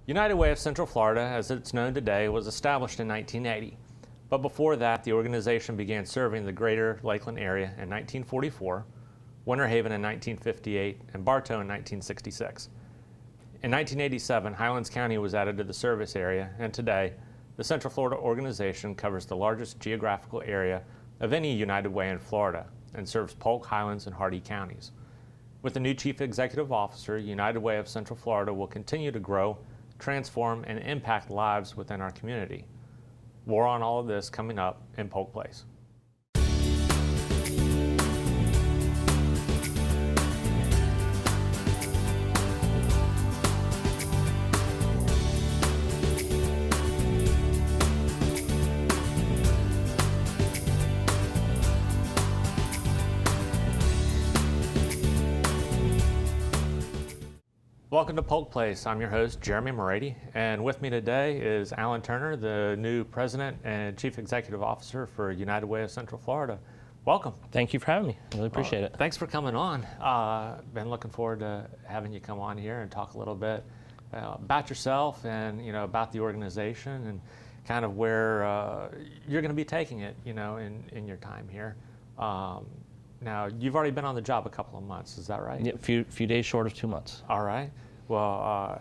United Way of Central Florida, as it's known today, was established in 1980. But before that, the organization began serving the greater Lakeland area in 1944, Winter Haven in 1958, and Bartow in 1966. In 1987, Highlands County was added to the service area, and today, the Central Florida organization covers the largest geographical area of any United Way in Florida and serves Polk, Highlands, and Hardee counties. With the new Chief Executive Officer, United Way of Central Florida will continue to grow, transform, and impact lives within our community. More on all of this coming up in Polk Place. Welcome to Polk Place. I'm your host, Jeremy Morady, and with me today is Alan Turner, the new President and Chief Executive Officer for United Way of Central Florida. Welcome. Thank you for having me. I really appreciate it. Thanks for coming on. Been looking forward to having you come on here and talk a little bit about yourself and about the organization and kind of where you're going to be taking it, in your time here. Now, you've already been on the job a couple of months, is that right? Yeah, few days short of 2 months. All right. Well,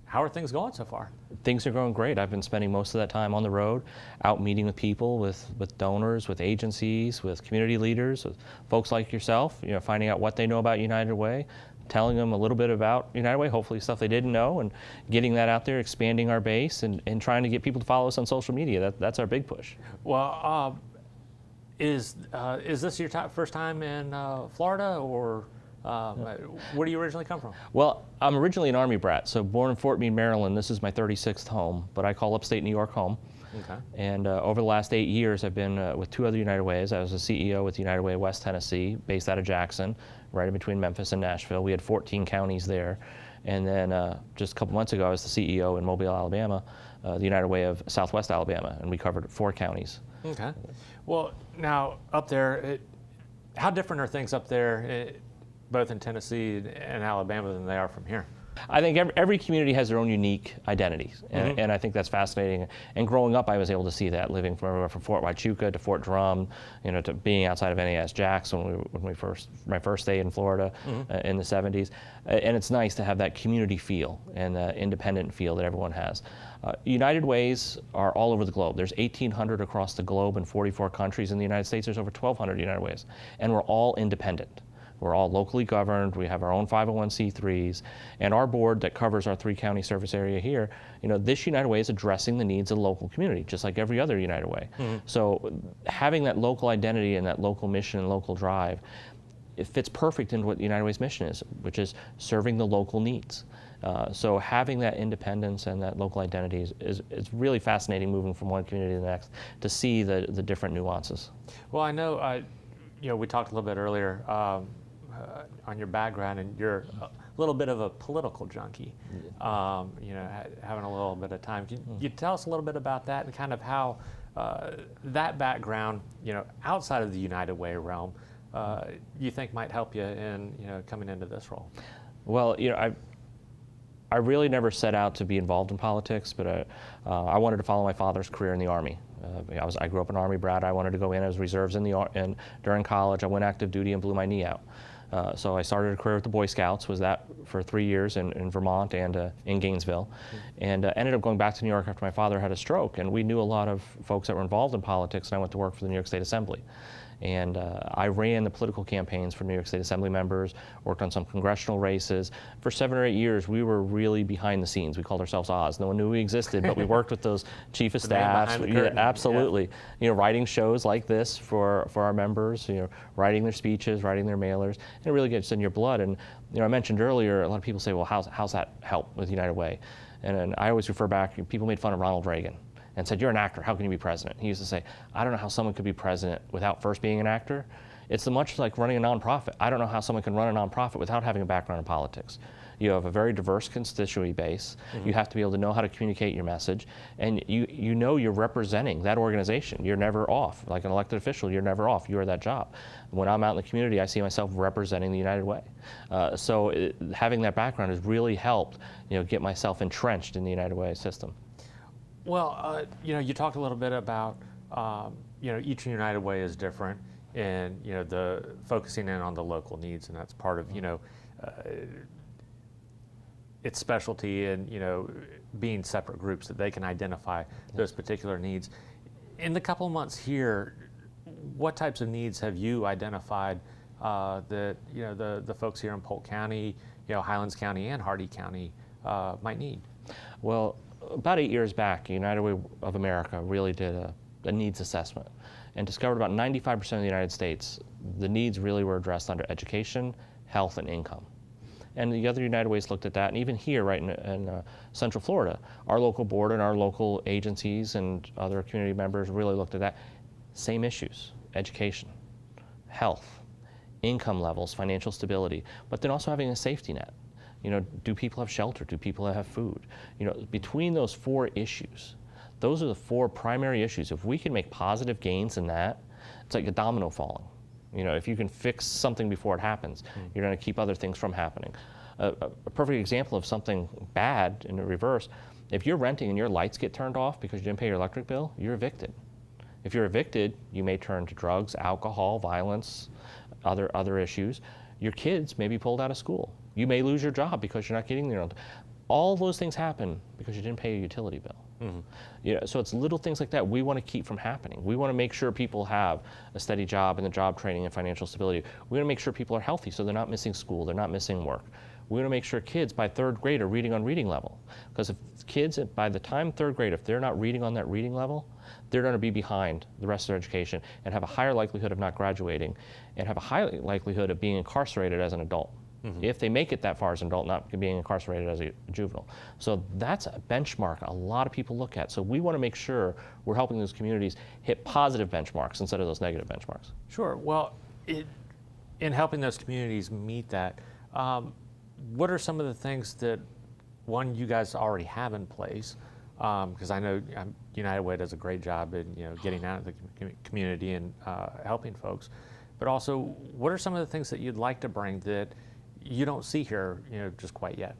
how are things going so far? Things are going great. I've been spending most of that time on the road, out meeting with people, with donors, with agencies, with community leaders, with folks like yourself, finding out what they know about United Way, telling them a little bit about United Way, hopefully stuff they didn't know, and getting that out there, expanding our base, and trying to get people to follow us on social media. That's our big push. Well, is this your first time in Florida, or where do you originally come from? Well, I'm originally an Army brat, so born in Fort Meade, Maryland. This is my 36th home, but I call upstate New York home. Okay. And over the last 8 years, I've been with 2 other United Ways. I was a CEO with United Way West Tennessee, based out of Jackson, right in between Memphis and Nashville. We had 14 counties there. And then just a couple months ago, I was the CEO in Mobile, Alabama, the United Way of Southwest Alabama, and we covered 4 counties. Okay. Well, now up there, how different are things up there, both in Tennessee and Alabama, than they are from here? I think every community has their own unique identities, and I think that's fascinating. And growing up, I was able to see that, living from Fort Huachuca to Fort Drum, to being outside of NAS Jackson my first day in Florida in the 70s. And it's nice to have that community feel and the independent feel that everyone has. United Ways are all over the globe. There's 1,800 across the globe in 44 countries. In the United States, there's over 1,200 United Ways, and we're all independent. We're all locally governed. We have our own 501c3s, and our board that covers our 3-county service area here, this United Way is addressing the needs of the local community, just like every other United Way. So having that local identity and that local mission and local drive, it fits perfect into what United Way's mission is, which is serving the local needs. So having that independence and that local identity is really fascinating, moving from one community to the next, to see the different nuances. Well, I know, we talked a little bit earlier on your background, and you're a little bit of a political junkie, having a little bit of time. Can you tell us a little bit about that and kind of how that background, outside of the United Way realm, you think might help you in, coming into this role? Well, I really never set out to be involved in politics, but I wanted to follow my father's career in the Army. I grew up an Army brat. I wanted to go in as reserves during college. I went active duty and blew my knee out. So I started a career with the Boy Scouts, was that for 3 years in Vermont and in Gainesville, and ended up going back to New York after my father had a stroke. And we knew a lot of folks that were involved in politics, and I went to work for the New York State Assembly. And I ran the political campaigns for New York State Assembly members, worked on some congressional races. For 7 or 8 years, we were really behind the scenes. We called ourselves Oz. No one knew we existed, but we worked with those chief of staffs. Yeah, absolutely. Yeah. Writing shows like this for our members, writing their speeches, writing their mailers, and it really gets in your blood. And I mentioned earlier, a lot of people say, well, how's that help with United Way? And I always refer back, people made fun of Ronald Reagan and said, you're an actor, how can you be president? He used to say, I don't know how someone could be president without first being an actor. It's much like running a nonprofit. I don't know how someone can run a nonprofit without having a background in politics. You have a very diverse constituency base. You have to be able to know how to communicate your message, and you know you're representing that organization. You're never off. Like an elected official, you're never off. You are that job. When I'm out in the community, I see myself representing the United Way. Having that background has really helped, get myself entrenched in the United Way system. Well, you talked a little bit about, each United Way is different, and the focusing in on the local needs, and that's part of its specialty, and being separate groups that they can identify those particular needs. In the couple of months here, what types of needs have you identified that the folks here in Polk County, Highlands County, and Hardee County might need? Well, about 8 years back, United Way of America really did a needs assessment and discovered about 95% of the United States, the needs really were addressed under education, health, and income. And the other United Ways looked at that, and even here, right in Central Florida, our local board and our local agencies and other community members really looked at that. Same issues: education, health, income levels, financial stability, but then also having a safety net. Do people have shelter? Do people have food? Between those 4 issues, those are the 4 primary issues. If we can make positive gains in that, it's like a domino falling. If you can fix something before it happens, you're going to keep other things from happening. A perfect example of something bad in the reverse: if you're renting and your lights get turned off because you didn't pay your electric bill, you're evicted. If you're evicted, you may turn to drugs, alcohol, violence, other issues. Your kids may be pulled out of school. You may lose your job because you're not getting your own. All those things happen because you didn't pay your utility bill. So it's little things like that we want to keep from happening. We want to make sure people have a steady job and the job training and financial stability. We want to make sure people are healthy so they're not missing school, they're not missing work. We want to make sure kids by 3rd grade are reading on reading level. Because if kids, by the time 3rd grade, if they're not reading on that reading level, they're going to be behind the rest of their education and have a higher likelihood of not graduating and have a higher likelihood of being incarcerated as an adult. If they make it that far as an adult, not being incarcerated as a juvenile. So that's a benchmark a lot of people look at. So we want to make sure we're helping those communities hit positive benchmarks instead of those negative benchmarks. Sure. Well, in helping those communities meet that, what are some of the things that, one, you guys already have in place? Because I know United Way does a great job in getting out of the community and helping folks. But also, what are some of the things that you'd like to bring that you don't see here, just quite yet?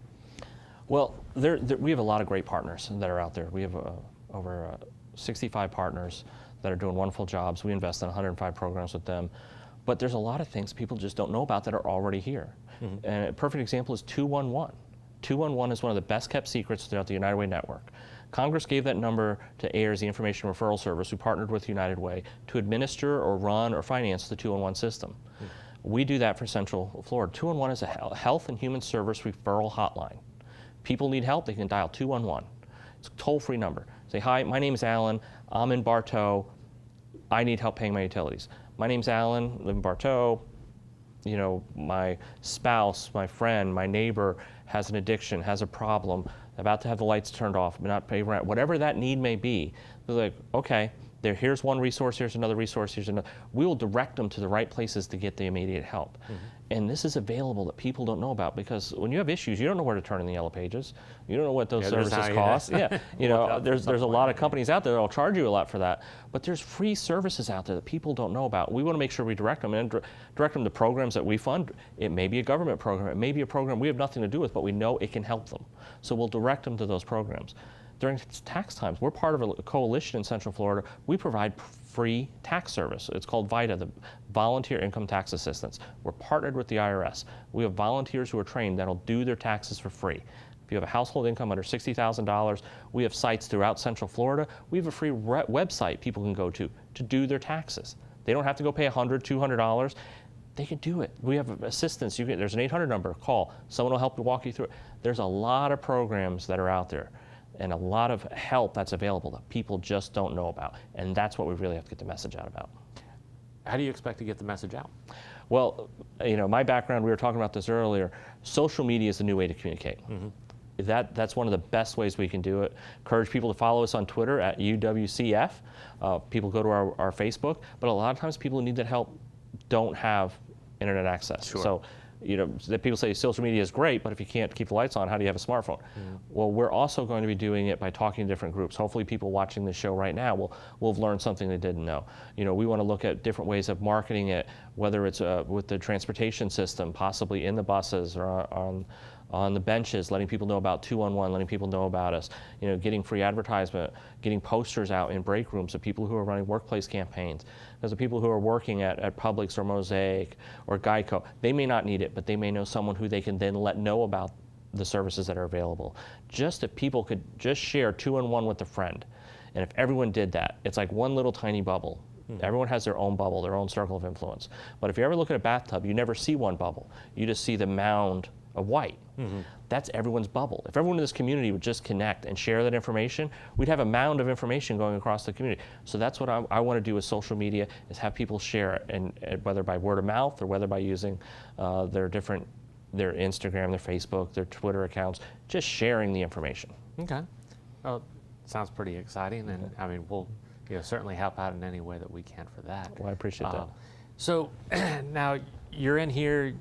Well, we have a lot of great partners that are out there. We have over 65 partners that are doing wonderful jobs. We invest in 105 programs with them. But there's a lot of things people just don't know about that are already here. And a perfect example is 211. 211 is one of the best kept secrets throughout the United Way network. Congress gave that number to AIRS, the Information Referral Service, who partnered with United Way to administer or run or finance the 211 system. We do that for Central Florida. 211 is a health and human service referral hotline. People need help, they can dial 211. It's a toll-free number. Say, hi, my name is Alan, I'm in Bartow, I need help paying my utilities. My name's Alan, live in Bartow, my spouse, my friend, my neighbor has an addiction, has a problem, about to have the lights turned off, but not pay rent, whatever that need may be. They're like, okay, here's one resource, here's another resource, here's another. We will direct them to the right places to get the immediate help. And this is available that people don't know about, because when you have issues, you don't know where to turn in the yellow pages. You don't know what those services cost. There's a lot of companies out there that will charge you a lot for that. But there's free services out there that people don't know about. We want to make sure we direct them and direct them to programs that we fund. It may be a government program. It may be a program we have nothing to do with, but we know it can help them. So we'll direct them to those programs. During tax times, we're part of a coalition in Central Florida. We provide free tax service. It's called VITA, the Volunteer Income Tax Assistance. We're partnered with the IRS. We have volunteers who are trained that'll do their taxes for free. If you have a household income under $60,000, we have sites throughout Central Florida. We have a free website people can go to do their taxes. They don't have to go pay $100, $200. They can do it. We have assistance. There's an 800 number, call. Someone will help you walk you through it. There's a lot of programs that are out there and a lot of help that's available that people just don't know about. And that's what we really have to get the message out about. How do you expect to get the message out? Well, my background, we were talking about this earlier, social media is the new way to communicate. That's one of the best ways we can do it. Encourage people to follow us on Twitter at UWCF. People go to our Facebook, but a lot of times people who need that help don't have internet access. Sure. So that people say social media is great, but if you can't keep the lights on, how do you have a smartphone? Well, we're also going to be doing it by talking to different groups. Hopefully people watching this show right now will have learned something they didn't know. We want to look at different ways of marketing it, whether it's with the transportation system, possibly in the buses or on the benches, letting people know about 211, letting people know about us, getting free advertisement, getting posters out in break rooms of people who are running workplace campaigns. Because the people who are working at Publix or Mosaic or Geico, they may not need it, but they may know someone who they can then let know about the services that are available. Just if people could just share 211 with a friend, and if everyone did that, it's like one little tiny bubble. Everyone has their own bubble, their own circle of influence. But if you ever look at a bathtub, you never see one bubble. You just see the mound of white. That's everyone's bubble. If everyone in this community would just connect and share that information, we'd have a mound of information going across the community. So that's what I want to do with social media, is have people share it, and whether by word of mouth or whether by using their Instagram, their Facebook, their Twitter accounts, just sharing the information. Okay. Well, sounds pretty exciting, and I mean, we'll certainly help out in any way that we can for that. Well, I appreciate that. So now you're in here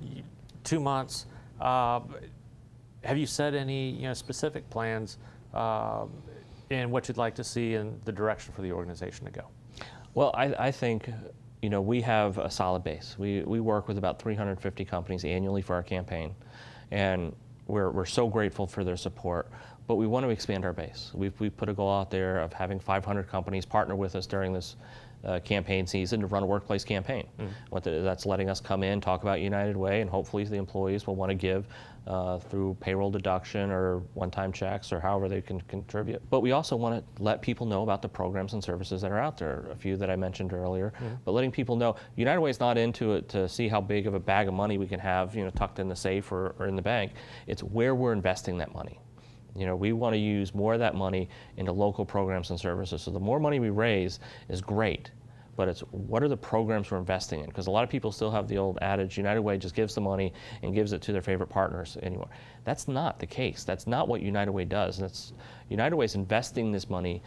2 months. Have you set any specific plans in what you'd like to see in the direction for the organization to go? Well, I think we have a solid base. We work with about 350 companies annually for our campaign, and we're so grateful for their support. But we want to expand our base. We've put a goal out there of having 500 companies partner with us during this campaign season to run a workplace campaign. That's letting us come in, talk about United Way, and hopefully the employees will want to give through payroll deduction or one-time checks or however they can contribute. But we also want to let people know about the programs and services that are out there, a few that I mentioned earlier. But letting people know, United Way is not into it to see how big of a bag of money we can have tucked in the safe or in the bank. It's where we're investing that money. We want to use more of that money into local programs and services. So the more money we raise is great, but it's what are the programs we're investing in? Because a lot of people still have the old adage, United Way just gives the money and gives it to their favorite partners anymore. That's not the case. That's not what United Way does. United Way is investing this money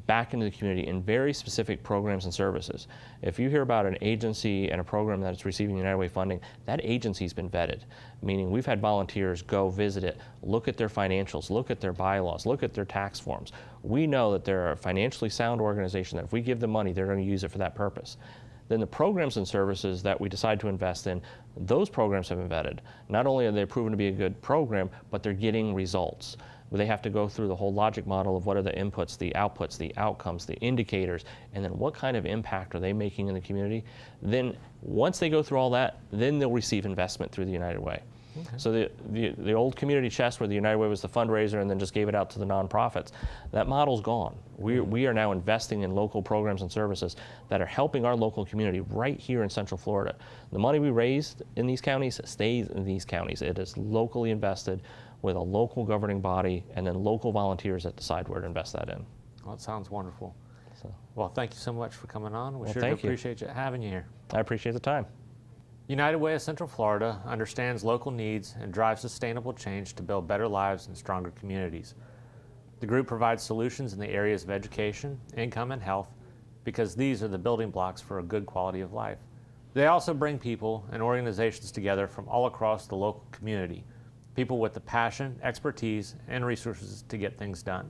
back into the community in very specific programs and services. If you hear about an agency and a program that's receiving United Way funding, that agency's been vetted, meaning we've had volunteers go visit it, look at their financials, look at their bylaws, look at their tax forms. We know that they're a financially sound organization that if we give them money, they're going to use it for that purpose. Then the programs and services that we decide to invest in, those programs have been vetted. Not only are they proven to be a good program, but they're getting results. They have to go through the whole logic model of what are the inputs, the outputs, the outcomes, the indicators, and then what kind of impact are they making in the community. Then once they go through all that, then they'll receive investment through the United Way. Okay. So the old community chest where the United Way was the fundraiser and then just gave it out to the nonprofits, that model's gone. We are now investing in local programs and services that are helping our local community right here in Central Florida. The money we raised in these counties stays in these counties. It is locally invested with a local governing body and then local volunteers that decide where to invest that in. Well, it sounds wonderful. Well, thank you so much for coming on. We sure do appreciate you having you here. I appreciate the time. United Way of Central Florida understands local needs and drives sustainable change to build better lives and stronger communities. The group provides solutions in the areas of education, income, and health because these are the building blocks for a good quality of life. They also bring people and organizations together from all across the local community, people with the passion, expertise, and resources to get things done.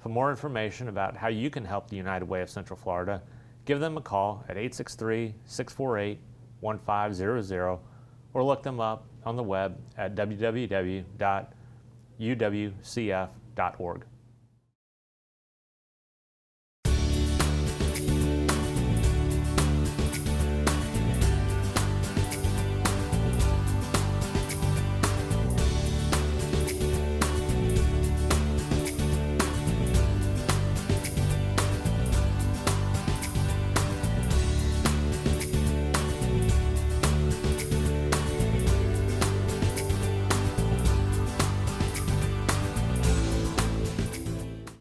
For more information about how you can help the United Way of Central Florida, give them a call at 863-648-1500 or look them up on the web at www.uwcf.org.